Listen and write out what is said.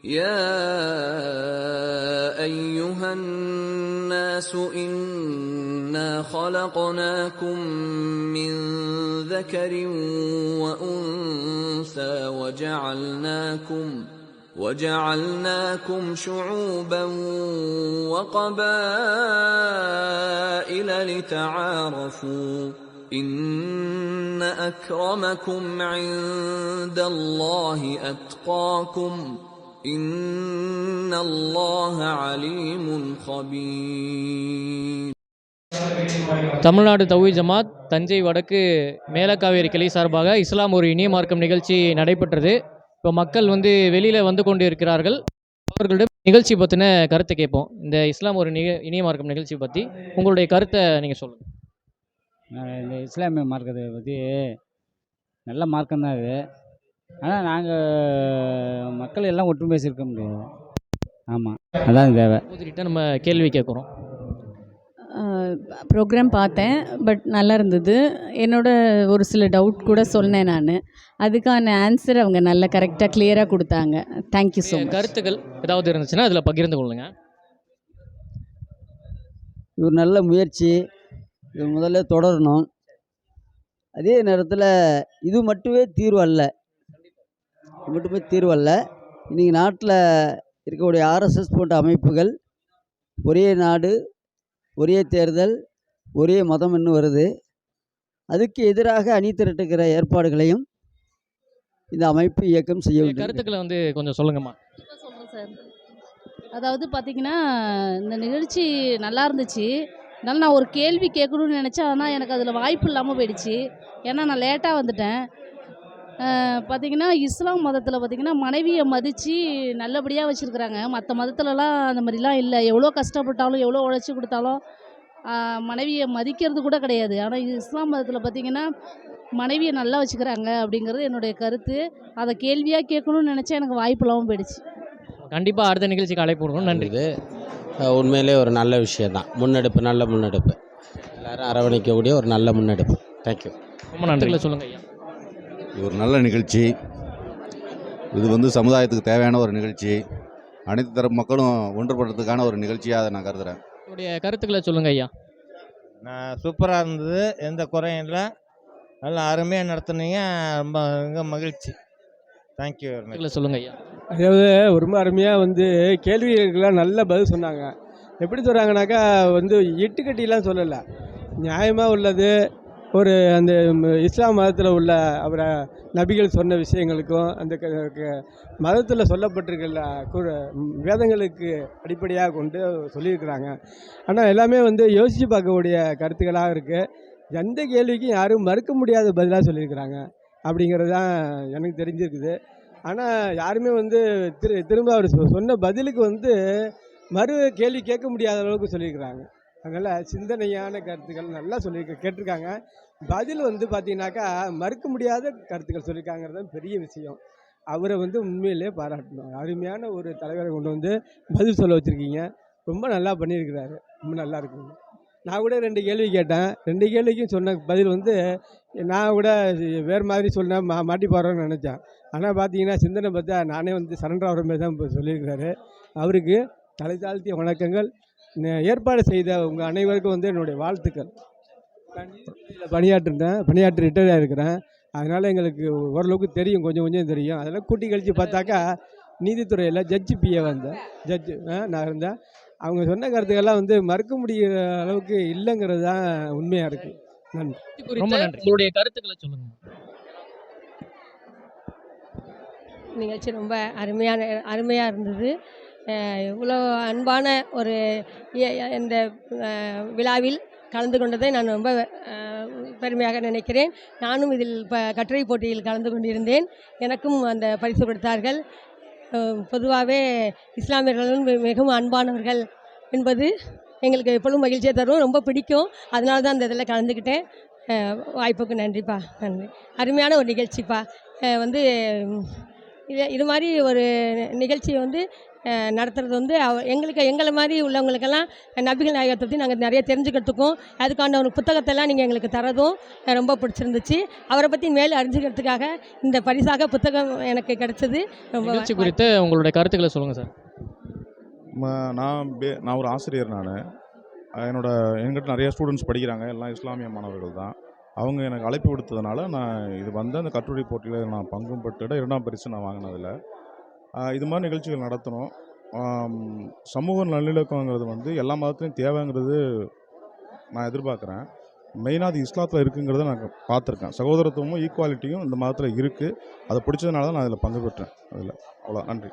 يا أيها الناس إنا خلقناكم من ذكر وأنثى وجعلناكم شعوبا وقبائل لتعارفوا إن أكرمكم عند الله أتقاكم إن الله عليم خبير. தமிழ்நாடு தௌஹீத் ஜமாத் தஞ்சை வடக்கு மேலக்காவேரி கிளை சார்பாக இஸ்லாம் ஒரு இனிய மார்க்கம் நிகழ்ச்சி நடைபெற்றது. இப்போ மக்கள் வெளியில் வந்து கொண்டு இருக்கிறார்கள். அவர்களிடம் நிகழ்ச்சி பற்றின கருத்தை கேட்போம். இந்த இஸ்லாம் ஒரு இனிய மார்க்கம் நிகழ்ச்சி பற்றி உங்களுடைய கருத்தை நீங்கள் சொல்லுங்கள். இந்த இஸ்லாமிய மார்க்கத்தை பற்றி நல்ல மார்க்கம் தான் இது. ஆனால் நாங்கள் மக்கள் எல்லாம் ஒற்றுமையாக இருக்க முடியாது. ஆமாம், அதான் தேவை. நம்ம கேள்வி கேட்குறோம். ப்ரோக்ராம் பார்த்தேன், பட் நல்லா இருந்தது. என்னோட ஒரு சில டவுட் கூட சொன்னேன் நான். அதுக்கான ஆன்சர் அவங்க நல்லா கரெக்டாக கிளியராக கொடுத்தாங்க. Thank you so much. கருத்துக்கள் ஏதாவது இருந்துச்சுன்னா அதில் பகிர்ந்து கொள்ளுங்க. இது ஒரு நல்ல முயற்சி, இது முதல்ல தொடரணும். அதே நேரத்தில் இது மட்டுமே தீர்வு அல்ல. இன்றைக்கி நாட்டில் இருக்கக்கூடிய ஆர்எஸ்எஸ் போன்ற அமைப்புகள் ஒரே நாடு ஒரே தேர்தல் ஒரே மதம் என்று வருது. அதுக்கு எதிராக அணி திரட்டுகிற ஏற்பாடுகளையும் இந்த அமைப்பு இயக்கம் செய்ய வேண்டும். கருத்துக்களை கொஞ்சம் சொல்லுங்கம்மா. சொல்கிறேன் சார். அதாவது பார்த்திங்கன்னா, இந்த நிகழ்ச்சி நல்லா இருந்துச்சு. அதனால் நான் ஒரு கேள்வி கேட்கணும்னு நினச்சேன். ஆனால் எனக்கு அதில் வாய்ப்பு இல்லாமல் போயிடுச்சு. ஏன்னா நான் லேட்டாக வந்துட்டேன். பார்த்திங்கன்னா, இஸ்லாம் மதத்தில் பார்த்திங்கன்னா மனைவியை மதித்து நல்லபடியாக வச்சுருக்குறாங்க. மற்ற மதத்துலலாம் அந்த மாதிரிலாம் இல்லை. எவ்வளோ கஷ்டப்பட்டாலும் எவ்வளோ உழைச்சி கொடுத்தாலும் மனைவியை மதிக்கிறது கூட கிடையாது. ஆனால் இஸ்லாம் மதத்தில் பார்த்திங்கன்னா மனைவியை நல்லா வச்சுக்கிறாங்க அப்படிங்கிறது என்னுடைய கருத்து. அதை கேள்வியாக கேட்கணும்னு நினச்சா எனக்கு வாய்ப்பு இல்லாமல் போயிடுச்சு. கண்டிப்பாக அடுத்த நிகழ்ச்சிக்கு அழைப்பு கொடுக்கணும். நன்றி. உண்மையிலே ஒரு நல்ல விஷயந்தான். நல்ல முன்னெடுப்பு, எல்லோரும் அரவணைக்கக்கூடிய ஒரு நல்ல முன்னெடுப்பு. தேங்க்யூ. ரொம்ப நன்றிகளை சொல்லுங்கள் ஐயா. இது ஒரு நல்ல நிகழ்ச்சி. இது சமுதாயத்துக்கு தேவையான ஒரு நிகழ்ச்சி. அனைத்து தரப்பு மக்களும் ஒன்றுபடுறதுக்கான ஒரு நிகழ்ச்சியாக அதை நான் கருதுகிறேன். உங்களுடைய கருத்துக்களை சொல்லுங்கள் ஐயா. சூப்பராக இருந்தது, எந்த குறையும் இல்லை. நல்லா அருமையாக நடத்துனீங்க, ரொம்ப மகிழ்ச்சி. தேங்க்யூ. சொல்லுங்கள் ஐயா. அதாவது ரொம்ப அருமையாக கேள்விகளுக்கெல்லாம் நல்ல பதில் சொன்னாங்க. எப்படி சொல்கிறாங்கனாக்கா எட்டுக்கட்டிலாம் சொல்லலை, நியாயமாக உள்ளது. ஒரு அந்த இஸ்லாம் மதத்தில் உள்ள அவரை நபிகள் சொன்ன விஷயங்களுக்கும் அந்த மதத்தில் சொல்லப்பட்டிருக்கிற வேதங்களுக்கு அடிப்படையாக கொண்டு சொல்லியிருக்கிறாங்க. ஆனால் எல்லாமே யோசித்து பார்க்கக்கூடிய கருத்துக்களாக இருக்குது. எந்த கேள்விக்கும் யாரும் மறுக்க முடியாத பதிலாக சொல்லியிருக்கிறாங்க அப்படிங்கிறது தான் எனக்கு தெரிஞ்சிருக்குது. ஆனால் யாருமே திரும்ப அவர் சொன்ன பதிலுக்கு மறு கேள்வி கேட்க முடியாத அளவுக்கு சொல்லியிருக்கிறாங்க. அதனால் சிந்தனையான கருத்துக்கள் நல்லா கேட்டிருக்காங்க. பதில் பார்த்தீங்கன்னாக்கா மறுக்க முடியாத கருத்துக்கள் சொல்லியிருக்காங்கிறது தான் பெரிய விஷயம். அவரை உண்மையிலே பாராட்டணும். அருமையான ஒரு தலைவரை கொண்டு பதில் சொல்ல வச்சுருக்கீங்க. ரொம்ப நல்லா பண்ணியிருக்கிறாரு. ரொம்ப நல்லா இருக்குங்க. நான் கூட 2 கேள்வி கேட்டேன். 2 கேள்விக்கும் சொன்ன பதில் நான் கூட வேறு மாதிரி சொன்னேன், மாட்டி போகிறோன்னு நினச்சேன். ஆனால் பார்த்தீங்கன்னா சிந்தனை பார்த்தா நானே சரண்டர் ஆகிற மாதிரி தான் இப்போ சொல்லியிருக்கிறாரு. அவருக்கு தலை தாழ்த்திய வணக்கங்கள். ஏற்பாடு செய்த உங்கள் அனைவருக்கும் என்னுடைய வாழ்த்துக்கள். பணியாற்றி ரிட்டையர் ஆகிருக்கிறேன். அதனால் எங்களுக்கு ஓரளவுக்கு தெரியும், கொஞ்சம் தெரியும். அதெல்லாம் கூட்டி கழித்து பார்த்தாக்கா நீதித்துறையில் ஜட்ஜி பிஏ நான் இருந்தேன். அவங்க சொன்ன கருத்துக்கெல்லாம் மறுக்க முடிகிற அளவுக்கு இல்லைங்கிறது தான் உண்மையாக இருக்குது. நன்றி. ரொம்ப நன்றி. உங்களுடைய கருத்துக்களை சொல்லுங்கள். நிகழ்ச்சி ரொம்ப அருமையாக இருந்தது. இவ்வளோ அன்பான ஒரு இந்த விழாவில் கலந்து கொண்டதை நான் ரொம்ப பெருமையாக நினைக்கிறேன். நானும் இதில் கட்டுரை போட்டியில் கலந்து கொண்டிருந்தேன். எனக்கும் அந்த பரிசு கொடுத்தார்கள். பொதுவாகவே இஸ்லாமியர்களும் மிகவும் அன்பானவர்கள் என்பது எங்களுக்கு எப்பொழுதும் மகிழ்ச்சியை தரும், ரொம்ப பிடிக்கும். அதனால தான் அந்த இதில் கலந்துக்கிட்டேன். வாய்ப்புக்கு நன்றிப்பா, நன்றி. அருமையான ஒரு நிகழ்ச்சிப்பா. இது மாதிரி ஒரு நிகழ்ச்சியை வந்து நடத்துறது வந்து எங்களை மாதிரி உள்ளவங்களுக்கெல்லாம் நபிகள் நாயகத்தை பற்றி நாங்கள் நிறைய தெரிஞ்சுக்கிறதுக்கும் அதுக்கான ஒரு புத்தகத்தெல்லாம் நீங்கள் எங்களுக்கு தரதும் ரொம்ப பிடிச்சிருந்துச்சு. அவரை பற்றி மேலே அறிஞ்சுக்கிறதுக்காக இந்த பரிசாக புத்தகம் எனக்கு கிடைச்சது. ரொம்ப நிகழ்ச்சி குறித்து உங்களுடைய கருத்துக்களை சொல்லுங்கள் சார். நான் ஒரு ஆசிரியர். என்கிட்ட நிறைய ஸ்டூடெண்ட்ஸ் படிக்கிறாங்க, எல்லாம் இஸ்லாமிய மாணவர்கள் தான். அவங்க எனக்கு அழைப்பு விடுத்ததுனால நான் இது வந்து அந்த கட்டுரை போட்டியில் நான் பங்கும் பெற்றுட 2ஆம் பரிசு நான் வாங்கினதில். இது மாதிரி நிகழ்ச்சிகள் நடத்தணும். சமூக நல்லிணக்கங்கிறது வந்து எல்லா மதத்துலையும் தேவைங்கிறது நான் எதிர்பார்க்குறேன். மெயினாக அது இஸ்லாத்தில் இருக்குங்கிறத நான் பார்த்துருக்கேன். சகோதரத்துவமும் ஈக்குவாலிட்டியும் இந்த மதத்தில் இருக்குது. அதை பிடிச்சதுனால தான் நான் அதில் பங்கு பெற்றேன். அதில் அவ்வளோ. நன்றி.